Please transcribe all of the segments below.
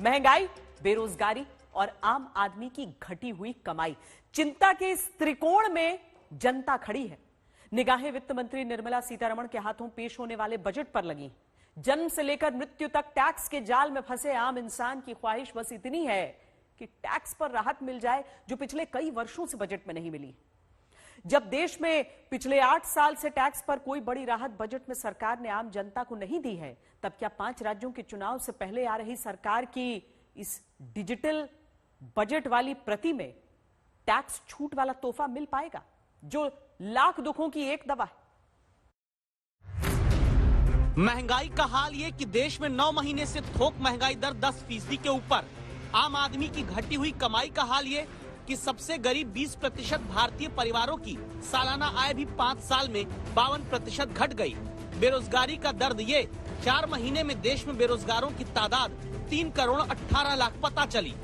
महंगाई, बेरोजगारी और आम आदमी की घटी हुई कमाई, चिंता के इस त्रिकोण में जनता खड़ी है। निगाहें वित्त मंत्री निर्मला सीतारमण के हाथों पेश होने वाले बजट पर लगी। जन्म से लेकर मृत्यु तक टैक्स के जाल में फंसे आम इंसान की ख्वाहिश बस इतनी है कि टैक्स पर राहत मिल जाए, जो पिछले कई वर्षों से बजट में नहीं मिली। जब देश में पिछले 8 साल से टैक्स पर कोई बड़ी राहत बजट में सरकार ने आम जनता को नहीं दी है, तब क्या 5 राज्यों के चुनाव से पहले आ रही सरकार की इस डिजिटल बजट वाली प्रति में टैक्स छूट वाला तोहफा मिल पाएगा, जो लाख दुखों की एक दवा है? महंगाई का हाल ये कि देश में 9 महीने से थोक महंगाई दर 10% के ऊपर। आम आदमी की घटी हुई कमाई का हाल ये कि सबसे गरीब 20% भारतीय परिवारों की सालाना आय भी 5 साल में 52% घट गई। बेरोजगारी का दर्द ये 4 महीने में देश में बेरोजगारों की तादाद 3 करोड़ 18 लाख पता चली।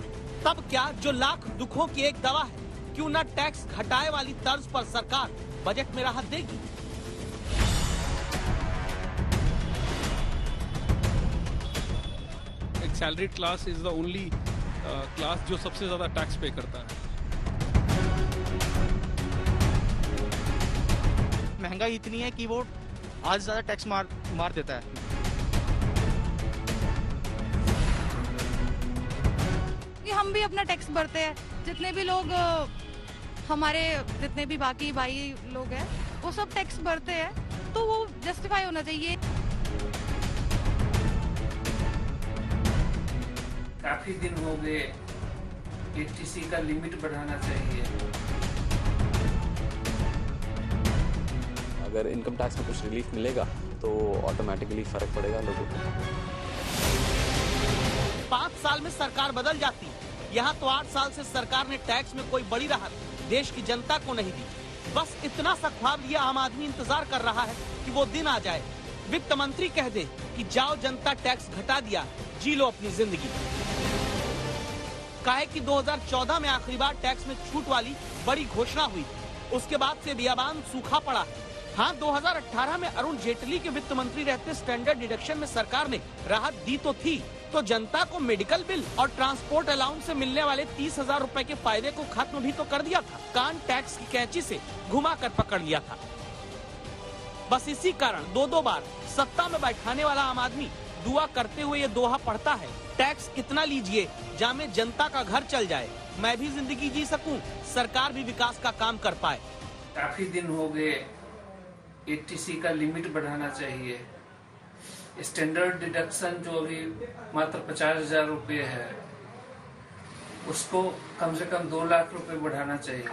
तब क्या जो लाख दुखों की एक दवा है, क्यों न टैक्स घटाए वाली तर्ज पर सरकार बजट में राहत देगी? एक salaried class is the only class जो सबसे ज्यादा टैक्स पे करता है। महंगाई इतनी है कि वो आज ज्यादा टैक्स मार देता है। हम भी अपना टैक्स भरते हैं, जितने भी लोग हमारे जितने भी बाकी भाई लोग हैं वो सब टैक्स भरते हैं, तो वो जस्टिफाई होना चाहिए। काफी दिन हो गए, एटीसी का लिमिट बढ़ाना चाहिए। अगर इनकम टैक्स में कुछ रिलीफ मिलेगा तो ऑटोमेटिकली फर्क पड़ेगा लोगों को। 5 साल में सरकार बदल जाती, यहाँ तो 8 साल से सरकार ने टैक्स में कोई बड़ी राहत देश की जनता को नहीं दी। बस इतना सा ख्वाब लिया आम आदमी इंतजार कर रहा है कि वो दिन आ जाए, वित्त मंत्री कह दे कि जाओ जनता टैक्स घटा दिया, जी लो अपनी जिंदगी। काहे कि 2014 में आखिरी बार टैक्स में छूट वाली बड़ी घोषणा हुई, उसके बाद से बियाबान सूखा पड़ा है। हाँ, 2018 में अरुण जेटली के वित्त मंत्री रहते स्टैंडर्ड डिडक्शन में सरकार ने राहत दी तो थी, तो जनता को मेडिकल बिल और ट्रांसपोर्ट अलाउंस से मिलने वाले 30,000 रुपए के फायदे को खत्म भी तो कर दिया था। कान टैक्स की कैंची से घुमा कर पकड़ लिया था। बस इसी कारण 2 बार सत्ता में बैठाने वाला आम आदमी दुआ करते हुए ये दोहा पढ़ता है, टैक्स इतना लीजिए जामे जनता का घर चल जाए, मैं भी जिंदगी जी सकूं, सरकार भी विकास का काम कर पाए। काफी दिन हो गए, एटीसी का लिमिट बढ़ाना चाहिए। स्टैंडर्ड डिडक्शन जो अभी मात्र 50,000 रुपये है, उसको कम से कम 2 लाख रुपए बढ़ाना चाहिए।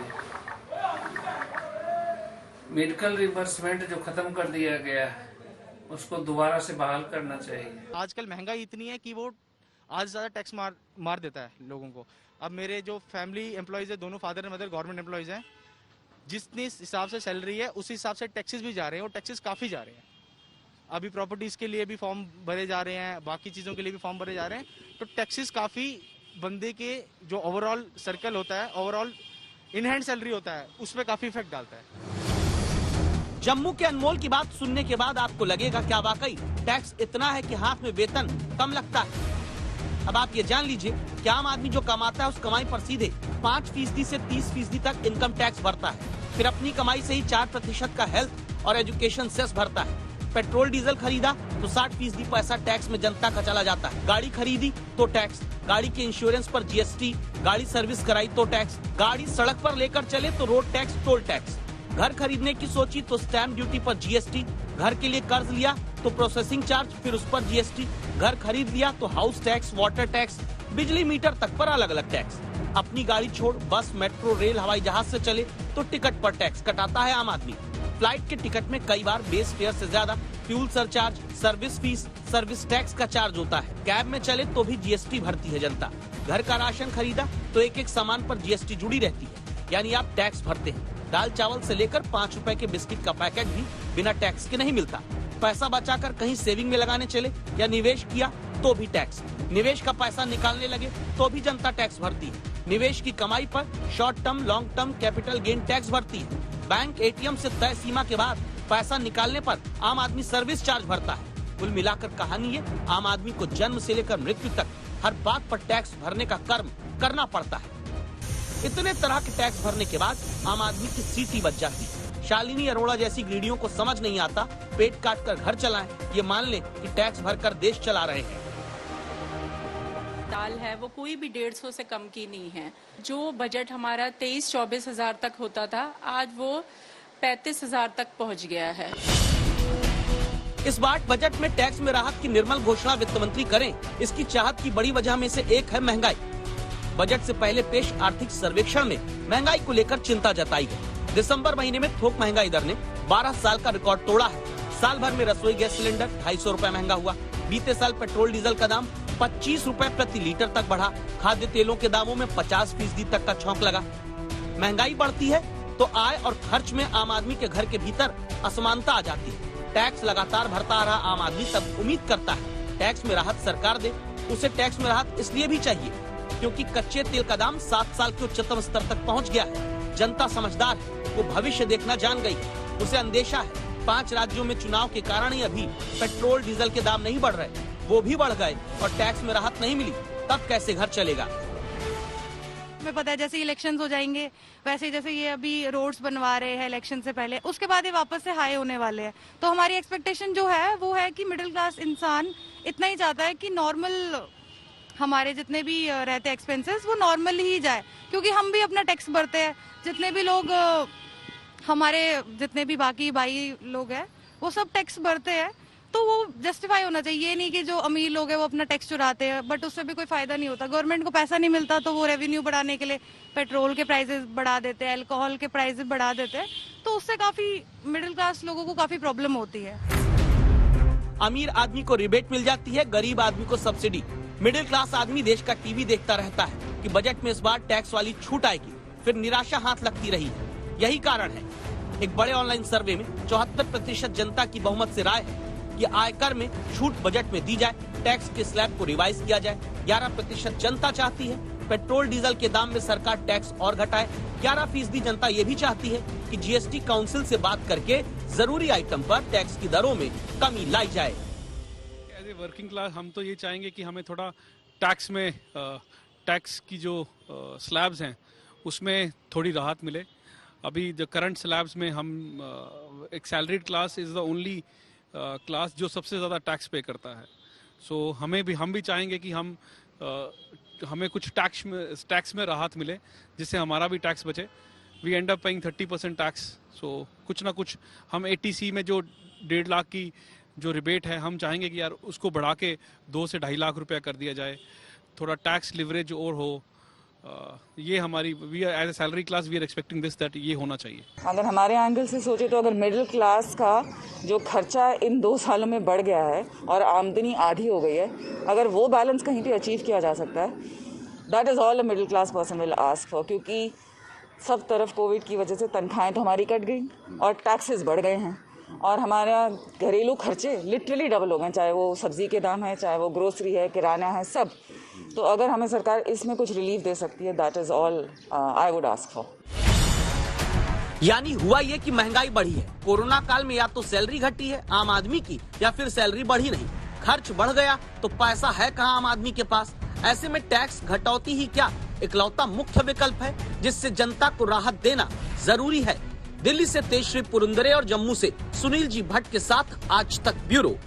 मेडिकल रिइंबर्समेंट जो खत्म कर दिया गया है, उसको दोबारा से बहाल करना चाहिए। आजकल महंगाई इतनी है कि वो आज ज्यादा टैक्स मार देता है लोगों को। अब मेरे जो फैमिली एम्प्लॉयज है, दोनों father and mother government employees हैं, जितनी हिसाब से सैलरी है उसी हिसाब से टैक्सेस भी जा रहे हैं, और टैक्सेस काफी जा रहे हैं। अभी प्रॉपर्टीज के लिए भी फॉर्म भरे जा रहे हैं, बाकी चीजों के लिए भी फॉर्म भरे जा रहे हैं, तो टैक्सेस काफी बंदे के जो ओवरऑल सर्कल होता है, ओवरऑल इन हैंड सैलरी होता है, उस पर काफी इफेक्ट डालता है। जम्मू के अनमोल की बात सुनने के बाद आपको लगेगा क्या वाकई टैक्स इतना है कि हाथ में वेतन कम लगता है? अब आप ये जान लीजिए कि आम आदमी जो कमाता है उस कमाई पर सीधे 5% से 30% तक इनकम टैक्स भरता है। फिर अपनी कमाई से ही 4% का हेल्थ और एजुकेशन सेस भरता है। पेट्रोल डीजल खरीदा तो 60% पैसा टैक्स में जनता का चला जाता है। गाड़ी खरीदी तो टैक्स, गाड़ी के इंश्योरेंस पर जीएसटी, गाड़ी सर्विस कराई तो टैक्स, गाड़ी सड़क पर लेकर चले तो रोड टैक्स, टोल टैक्स, घर खरीदने की सोची तो स्टैम्प ड्यूटी पर जीएसटी, घर के लिए कर्ज लिया तो प्रोसेसिंग चार्ज, फिर उस पर जीएसटी, घर खरीद लिया तो हाउस टैक्स, वाटर टैक्स, बिजली मीटर तक पर अलग अलग टैक्स। अपनी गाड़ी छोड़ बस, मेट्रो, रेल, हवाई जहाज से चले तो टिकट पर टैक्स कटाता है आम आदमी। फ्लाइट के टिकट में कई बार बेस फेयर से ज्यादा fuel surcharge, service fees, service tax का चार्ज होता है। कैब में चले तो भी जीएसटी भरती है जनता। घर का राशन खरीदा तो एक सामान पर जीएसटी जुड़ी रहती है, यानी आप टैक्स भरते हैं। दाल चावल से लेकर 5 रुपए के बिस्किट का पैकेट भी बिना टैक्स के नहीं मिलता। पैसा बचाकर कहीं सेविंग में लगाने चले या निवेश किया तो भी टैक्स। निवेश का पैसा निकालने लगे तो भी जनता टैक्स भरती है। निवेश की कमाई पर short term, long term capital gain tax भरती है। बैंक एटीएम से तय सीमा के बाद पैसा निकालने पर आम आदमी सर्विस चार्ज भरता है। कुल मिलाकर कहानी है, आम आदमी को जन्म से लेकर मृत्यु तक हर बात पर टैक्स भरने का कर्म करना पड़ता है। इतने तरह के टैक्स भरने के बाद आम आदमी की सीटी बच जाती है। शालिनी अरोड़ा जैसी गृहिणियों को समझ नहीं आता पेट काट कर घर चलाएं, ये मान ले कि टैक्स भरकर देश चला रहे हैं। दाल है वो कोई भी 150 से कम की नहीं है। जो बजट हमारा 23-24 हजार तक होता था, आज वो 35 हजार तक पहुंच गया है। इस बार बजट में टैक्स में राहत की निर्मल घोषणा वित्त मंत्री करें, इसकी चाहत की बड़ी वजह में से एक है महंगाई। बजट से पहले पेश आर्थिक सर्वेक्षण में महंगाई को लेकर चिंता जताई गई। दिसंबर महीने में थोक महंगाई दर ने 12 साल का रिकॉर्ड तोड़ा है। साल भर में रसोई गैस सिलेंडर 250 रुपए महंगा हुआ। बीते साल पेट्रोल डीजल का दाम 25 रुपए प्रति लीटर तक बढ़ा। खाद्य तेलों के दामों में 50% तक का छौंक लगा। महंगाई बढ़ती है तो आय और खर्च में आम आदमी के घर के भीतर असमानता आ जाती है। टैक्स लगातार भरता आ रहा आम आदमी तब उम्मीद करता है टैक्स में राहत सरकार दे। उसे टैक्स में राहत इसलिए भी चाहिए क्योंकि कच्चे तेल का दाम 7 साल के उच्चतम स्तर तक पहुंच गया है। जनता समझदार है, वो भविष्य देखना जान गई है। उसे अंदेशा है 5 राज्यों में चुनाव के कारण ही अभी पेट्रोल डीजल के दाम नहीं बढ़ रहे, वो भी बढ़ गए और टैक्स में राहत नहीं मिली, तब कैसे घर चलेगा। हमें पता है जैसे इलेक्शंस हो जाएंगे वैसे जैसे ये अभी रोड्स बनवा रहे हैं इलेक्शन से पहले, उसके बाद ये वापस से हाई होने वाले हैं। तो हमारी एक्सपेक्टेशन जो है वो है कि मिडिल क्लास इंसान इतना ही चाहता है कि नॉर्मल हमारे जितने भी रहते हैं एक्सपेंसेस वो नॉर्मल ही जाए, क्योंकि हम भी अपना टैक्स भरते हैं। जितने भी लोग हमारे जितने भी बाकी भाई लोग हैं वो सब टैक्स भरते हैं, तो वो जस्टिफाई होना चाहिए। ये नहीं कि जो अमीर लोग हैं वो अपना टैक्स चुराते हैं, बट उससे भी कोई फायदा नहीं होता। गवर्नमेंट को पैसा नहीं मिलता तो वो रेवेन्यू बढ़ाने के लिए पेट्रोल के प्राइसेस बढ़ा देते हैं, अल्कोहल के प्राइसेस बढ़ा देते हैं, तो उससे काफी मिडिल क्लास लोगों को काफी प्रॉब्लम होती है। अमीर आदमी को रिबेट मिल जाती है, गरीब आदमी को सब्सिडी। मिडिल क्लास आदमी देश का टीवी देखता रहता है कि बजट में इस बार टैक्स वाली छूट आएगी, फिर निराशा हाथ लगती रही है। यही कारण है एक बड़े ऑनलाइन सर्वे में 74% जनता की बहुमत से राय है कि आयकर में छूट बजट में दी जाए, टैक्स के स्लैब को रिवाइज किया जाए। 11% जनता चाहती है पेट्रोल डीजल के दाम में सरकार टैक्स और घटाए। 11% जनता ये भी चाहती है कि जीएसटी काउंसिल से बात करके जरूरी आइटम पर टैक्स की दरों में कमी लाई जाए। एज ए वर्किंग क्लास हम तो ये चाहेंगे कि हमें थोड़ा टैक्स में टैक्स की जो स्लैब्स हैं उसमें थोड़ी राहत मिले। अभी जो करंट स्लैब्स में हम एक salaried class is the only class जो सबसे ज़्यादा टैक्स पे करता है। सो हम भी चाहेंगे कि हमें कुछ टैक्स में राहत मिले जिससे हमारा भी टैक्स बचे। We end up paying 30% tax. So कुछ ना कुछ हम एटीसी में जो 1.5 लाख की जो रिबेट है हम चाहेंगे कि यार उसको बढ़ा के 2 से 2.5 लाख रुपया कर दिया जाए, थोड़ा टैक्स लिवरेज और हो। ये हमारी we are as a salary class we are expecting this that ये होना चाहिए। अगर हमारे एंगल से सोचे तो अगर मिडिल क्लास का जो खर्चा इन 2 सालों में बढ़ गया है और आमदनी आधी हो गई है, अगर वो बैलेंस कहीं पे अचीव किया जा सकता है, that is all a middle class person will ask for. क्योंकि सब तरफ कोविड की वजह से तनख्वाहें तो हमारी कट गई और टैक्सेस बढ़ गए हैं और हमारा घरेलू खर्चे लिटरली डबल हो गए, चाहे वो सब्जी के दाम है, चाहे वो ग्रोसरी है, किराना है, सब। तो अगर हमें सरकार इसमें कुछ रिलीफ दे सकती है, that is all I would ask for. यानी हुआ ये कि महंगाई बढ़ी है। कोरोना काल में या तो सैलरी घटी है आम आदमी की या फिर सैलरी बढ़ी नहीं। खर्च बढ़ गया तो पैसा है कहाँ आम आदमी के पास। ऐसे में टैक्स घटौती ही क्या इकलौता मुख्य विकल्प है जिससे जनता को राहत देना जरूरी है। दिल्ली से तेजश्री पुरंदरे और जम्मू से सुनील जी भट्ट के साथ आज तक ब्यूरो।